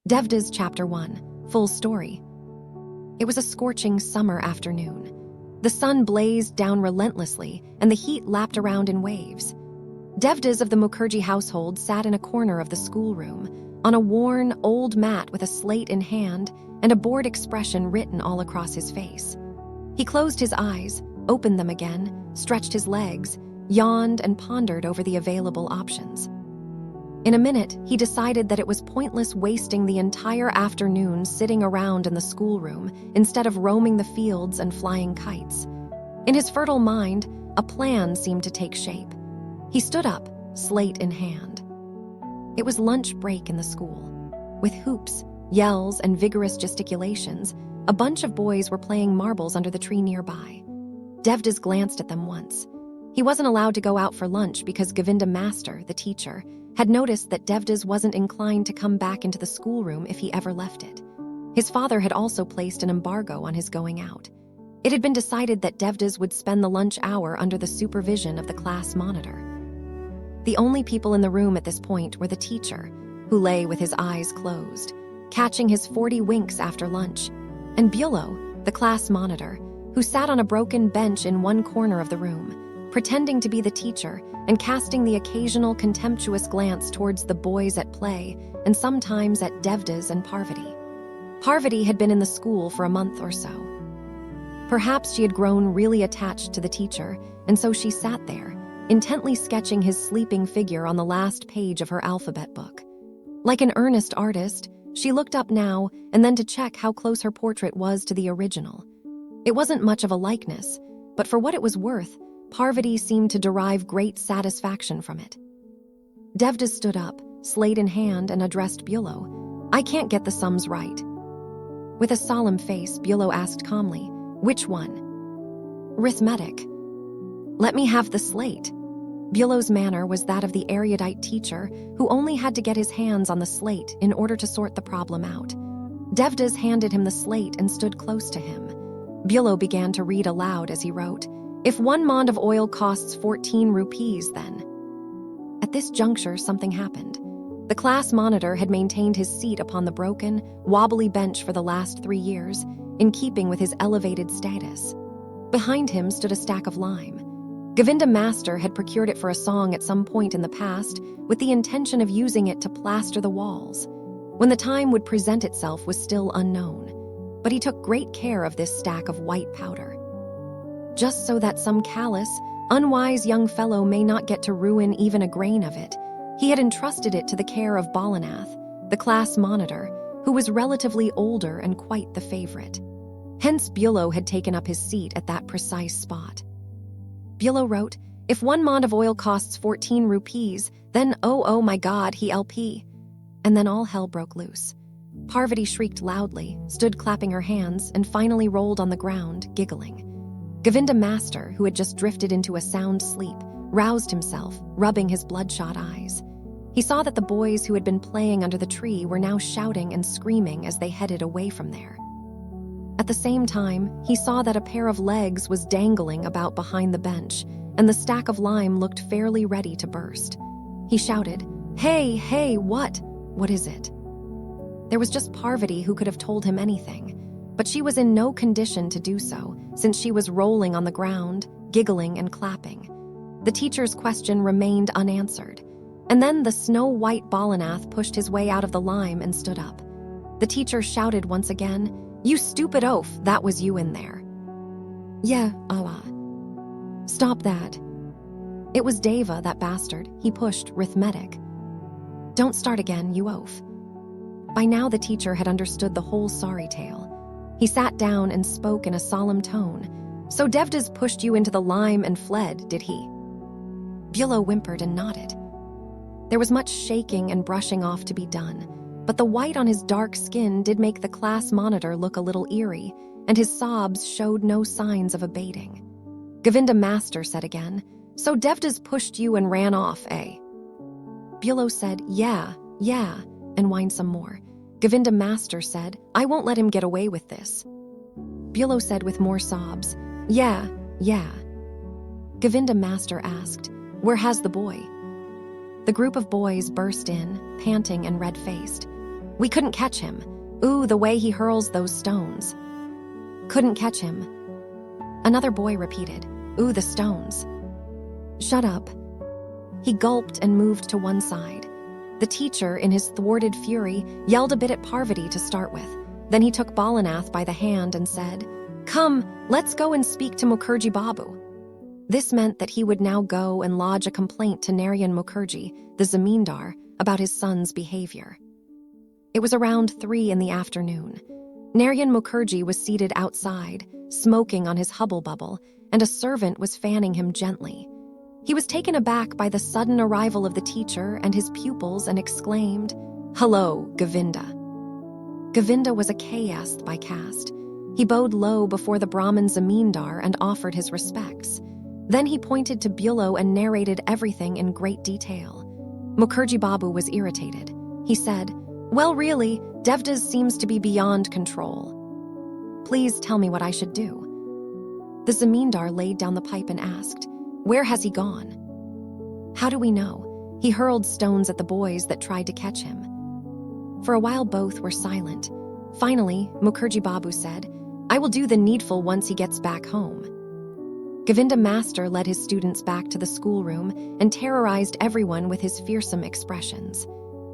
Devdas Chapter 1, Full Story. It was a scorching summer afternoon. The sun blazed down relentlessly, and the heat lapped around in waves. Devdas of the Mukherjee household sat in a corner of the schoolroom, on a worn, old mat with a slate in hand and a bored expression written all across his face. He closed his eyes, opened them again, stretched his legs, yawned, and pondered over the available options. In a minute, he decided that it was pointless wasting the entire afternoon sitting around in the schoolroom instead of roaming the fields and flying kites. In his fertile mind, a plan seemed to take shape. He stood up, slate in hand. It was lunch break in the school. With hoops, yells, and vigorous gesticulations, a bunch of boys were playing marbles under the tree nearby. Devdas glanced at them once. He wasn't allowed to go out for lunch because Govinda Master, the teacher, had noticed that Devdas wasn't inclined to come back into the schoolroom if he ever left it. His father had also placed an embargo on his going out. It had been decided that Devdas would spend the lunch hour under the supervision of the class monitor. The only people in the room at this point were the teacher, who lay with his eyes closed, catching his 40 winks after lunch, and Bulow, the class monitor, who sat on a broken bench in one corner of the room, pretending to be the teacher and casting the occasional contemptuous glance towards the boys at play and sometimes at Devdas and Parvati. Parvati had been in the school for a month or so. Perhaps she had grown really attached to the teacher, and so she sat there, intently sketching his sleeping figure on the last page of her alphabet book. Like an earnest artist, she looked up now and then to check how close her portrait was to the original. It wasn't much of a likeness, but for what it was worth, Parvati seemed to derive great satisfaction from it. Devdas stood up, slate in hand, and addressed Bulow. "I can't get the sums right." With a solemn face, Bulow asked calmly, "Which one?" "Arithmetic." "Let me have the slate." Bulow's manner was that of the erudite teacher who only had to get his hands on the slate in order to sort the problem out. Devdas handed him the slate and stood close to him. Bulow began to read aloud as he wrote, "If 1 mond of oil costs 14 rupees, then..." At this juncture, something happened. The class monitor had maintained his seat upon the broken, wobbly bench for the last 3 years, in keeping with his elevated status. Behind him stood a stack of lime. Govinda Master had procured it for a song at some point in the past, with the intention of using it to plaster the walls. When the time would present itself was still unknown, but he took great care of this stack of white powder. Just so that some callous, unwise young fellow may not get to ruin even a grain of it, he had entrusted it to the care of Balanath, the class monitor, who was relatively older and quite the favorite. Hence Bulow had taken up his seat at that precise spot. Bulow wrote, "If 1 mond of oil costs 14 rupees, then oh my God, he LP." And then all hell broke loose. Parvati shrieked loudly, stood clapping her hands, and finally rolled on the ground, giggling. Govinda Master, who had just drifted into a sound sleep, roused himself, rubbing his bloodshot eyes. He saw that the boys who had been playing under the tree were now shouting and screaming as they headed away from there. At the same time, he saw that a pair of legs was dangling about behind the bench, and the stack of lime looked fairly ready to burst. He shouted, Hey, what? What is it?" There was just Parvati who could have told him anything, but she was in no condition to do so, since she was rolling on the ground, giggling and clapping. The teacher's question remained unanswered, and then the snow-white Balanath pushed his way out of the lime and stood up. The teacher shouted once again, "You stupid oaf, that was you in there." "Yeah, Allah." "Stop that." "It was Deva, that bastard. He pushed arithmetic." "Don't start again, you oaf." By now the teacher had understood the whole sorry tale. He sat down and spoke in a solemn tone. "So Devdas pushed you into the lime and fled, did he?" Bulow whimpered and nodded. There was much shaking and brushing off to be done, but the white on his dark skin did make the class monitor look a little eerie, and his sobs showed no signs of abating. Govinda Master said again, "So Devdas pushed you and ran off, eh?" Bulow said, Yeah, and whined some more. Govinda Master said, "I won't let him get away with this." Bulow said with more sobs, Yeah. Govinda Master asked, "Where has the boy?" The group of boys burst in, panting and red-faced. We couldn't catch him. Ooh, the way he hurls those stones. Couldn't catch him. Another boy repeated, ooh, the stones. Shut up. He gulped and moved to one side. The teacher, in his thwarted fury, yelled a bit at Parvati to start with. Then he took Balanath by the hand and said, "Come, let's go and speak to Mukherjee Babu." This meant that he would now go and lodge a complaint to Narayan Mukherjee, the zamindar, about his son's behavior. It was around 3 in the afternoon. Narayan Mukherjee was seated outside, smoking on his hubble-bubble, and a servant was fanning him gently. He was taken aback by the sudden arrival of the teacher and his pupils and exclaimed, "Hello, Govinda." Govinda was a caste by caste. He bowed low before the Brahmin zamindar and offered his respects. Then he pointed to Bulow and narrated everything in great detail. Mukherjee Babu was irritated. He said, "Well, really, Devdas seems to be beyond control. Please tell me what I should do." The zamindar laid down the pipe and asked, "Where has he gone?" "How do we know? He hurled stones at the boys that tried to catch him." For a while both were silent. Finally, Mukherjee Babu said, "I will do the needful once he gets back home." Govinda Master led his students back to the schoolroom and terrorized everyone with his fearsome expressions.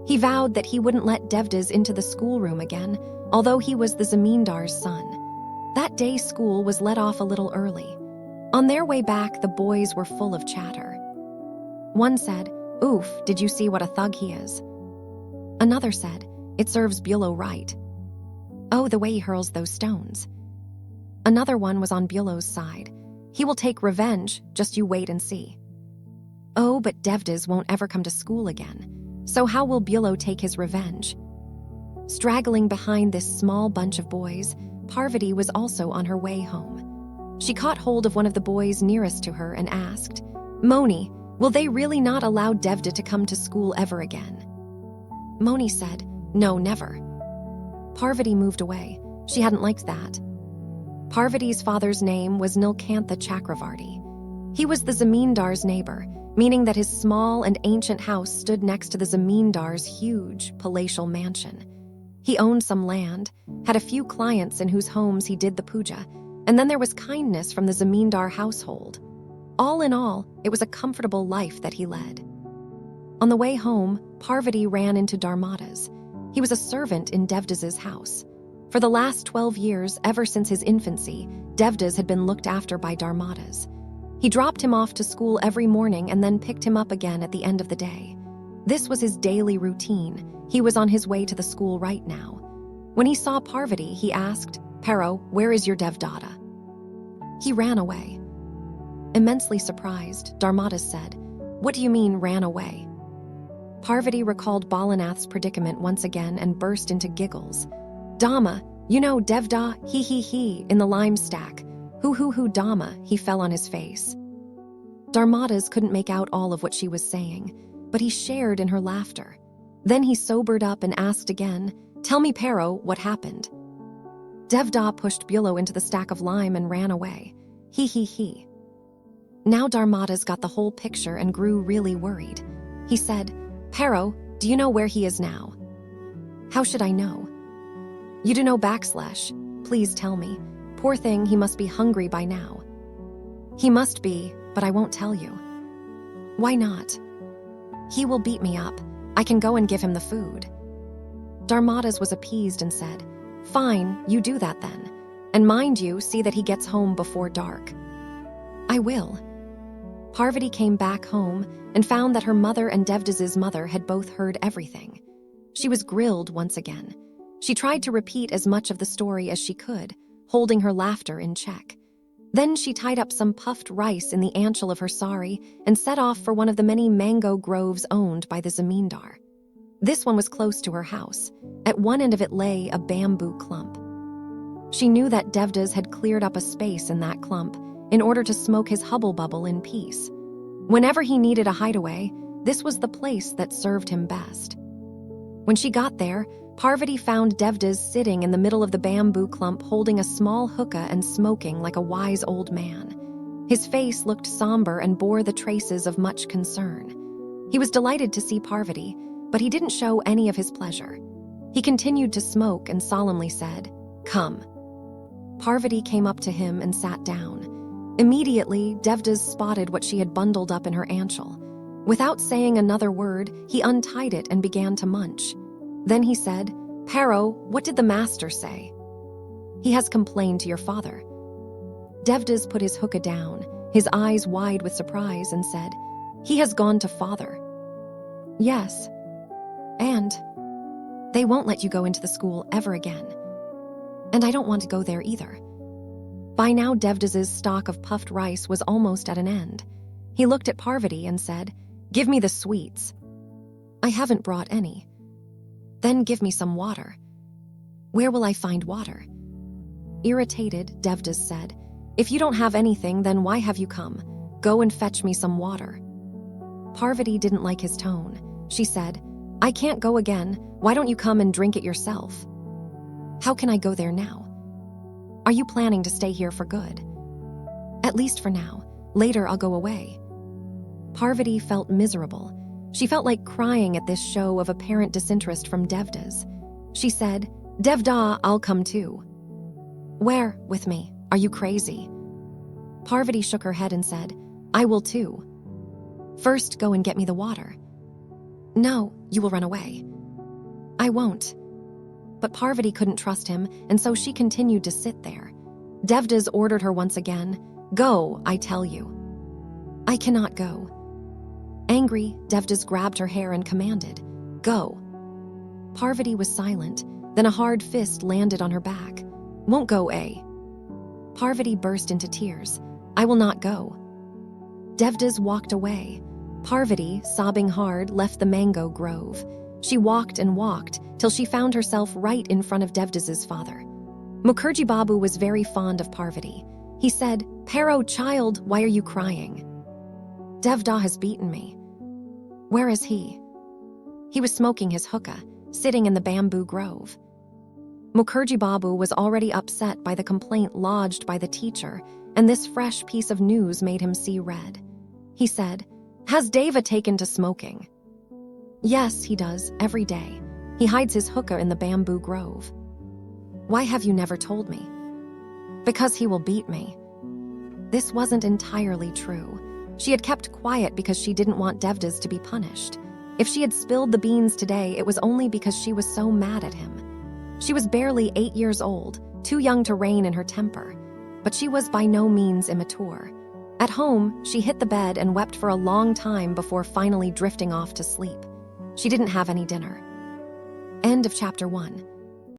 He vowed that he wouldn't let Devdas into the schoolroom again, although he was the zamindar's son. That day school was let off a little early. On their way back, the boys were full of chatter. One said, "Oof, did you see what a thug he is?" Another said, "It serves Bulow right. Oh, the way he hurls those stones." Another one was on Bulow's side. "He will take revenge, just you wait and see." "Oh, but Devdas won't ever come to school again. So how will Bulow take his revenge?" Straggling behind this small bunch of boys, Parvati was also on her way home. She caught hold of one of the boys nearest to her and asked, "Moni, will they really not allow Devda to come to school ever again?" Moni said, "No, never." Parvati moved away. She hadn't liked that. Parvati's father's name was Nilkantha Chakravarti. He was the zamindar's neighbor, meaning that his small and ancient house stood next to the zamindar's huge palatial mansion. He owned some land, had a few clients in whose homes he did the puja, and then there was kindness from the zamindar household. All in all, it was a comfortable life that he led. On the way home, Parvati ran into Dharmada's. He was a servant in Devdas's house. For the last 12 years, ever since his infancy, Devdas had been looked after by Dharmada's. He dropped him off to school every morning and then picked him up again at the end of the day. This was his daily routine. He was on his way to the school right now. When he saw Parvati, he asked, "Paro, where is your Devdada?" He ran away. Immensely surprised, Dharmada said, "What do you mean, ran away?" Parvati recalled Balanath's predicament once again and burst into giggles. "Dhamma, you know Devda, he, in the lime stack. Hoo, Dhamma," he fell on his face. Dharmada's couldn't make out all of what she was saying, but he shared in her laughter. Then he sobered up and asked again, "Tell me, Paro, what happened?" Devda pushed Bulow into the stack of lime and ran away. He. Now Dharmada's got the whole picture and grew really worried. He said, "Paro, do you know where he is now?" "How should I know?" "You do know backslash. Please tell me. Poor thing, he must be hungry by now." "He must be, but I won't tell you." "Why not?" "He will beat me up. I can go and give him the food." Dharmada's was appeased and said, "Fine, you do that then. And mind you, see that he gets home before dark." "I will." Parvati came back home and found that her mother and Devdas's mother had both heard everything. She was grilled once again. She tried to repeat as much of the story as she could, holding her laughter in check. Then she tied up some puffed rice in the anchel of her sari and set off for one of the many mango groves owned by the zamindar. This one was close to her house. At one end of it lay a bamboo clump. She knew that Devdas had cleared up a space in that clump in order to smoke his hubble-bubble in peace. Whenever he needed a hideaway, this was the place that served him best. When she got there, Parvati found Devdas sitting in the middle of the bamboo clump holding a small hookah and smoking like a wise old man. His face looked somber and bore the traces of much concern. He was delighted to see Parvati, but he didn't show any of his pleasure. He continued to smoke and solemnly said, "Come." Parvati came up to him and sat down. Immediately, Devdas spotted what she had bundled up in her anchal. Without saying another word, he untied it and began to munch. Then he said, "Paro, what did the master say?" "He has complained to your father." Devdas put his hookah down, his eyes wide with surprise, and said, "He has gone to father." "Yes. And they won't let you go into the school ever again. And I don't want to go there either." By now, Devdas's stock of puffed rice was almost at an end. He looked at Parvati and said, "Give me the sweets." "I haven't brought any." "Then give me some water." "Where will I find water?" Irritated, Devdas said, "If you don't have anything, then why have you come? Go and fetch me some water." Parvati didn't like his tone. She said, "I can't go again. Why don't you come and drink it yourself?" "How can I go there now?" "Are you planning to stay here for good?" "At least for now. Later I'll go away." Parvati felt miserable. She felt like crying at this show of apparent disinterest from Devdas. She said, "Devda, I'll come too." "Where? With me? Are you crazy?" Parvati shook her head and said, "I will too." "First go and get me the water." "No, you will run away." "I won't." But Parvati couldn't trust him, and so she continued to sit there. Devdas ordered her once again, "Go, I tell you." "I cannot go." Angry, Devdas grabbed her hair and commanded, "Go." Parvati was silent, then a hard fist landed on her back. "Won't go, eh?" Parvati burst into tears. "I will not go." Devdas walked away. Parvati, sobbing hard, left the mango grove. She walked and walked till she found herself right in front of Devdas's father. Mukherjee Babu was very fond of Parvati. He said, "Paro, child, why are you crying?" "Devda has beaten me." "Where is he?" "He was smoking his hookah, sitting in the bamboo grove." Mukherjee Babu was already upset by the complaint lodged by the teacher, and this fresh piece of news made him see red. He said, "Has Deva taken to smoking?" "Yes, he does, every day. He hides his hookah in the bamboo grove." "Why have you never told me?" "Because he will beat me." This wasn't entirely true. She had kept quiet because she didn't want Devdas to be punished. If she had spilled the beans today, it was only because she was so mad at him. She was barely 8 years old, too young to rein in her temper, but she was by no means immature. At home, she hit the bed and wept for a long time before finally drifting off to sleep. She didn't have any dinner. End of chapter 1.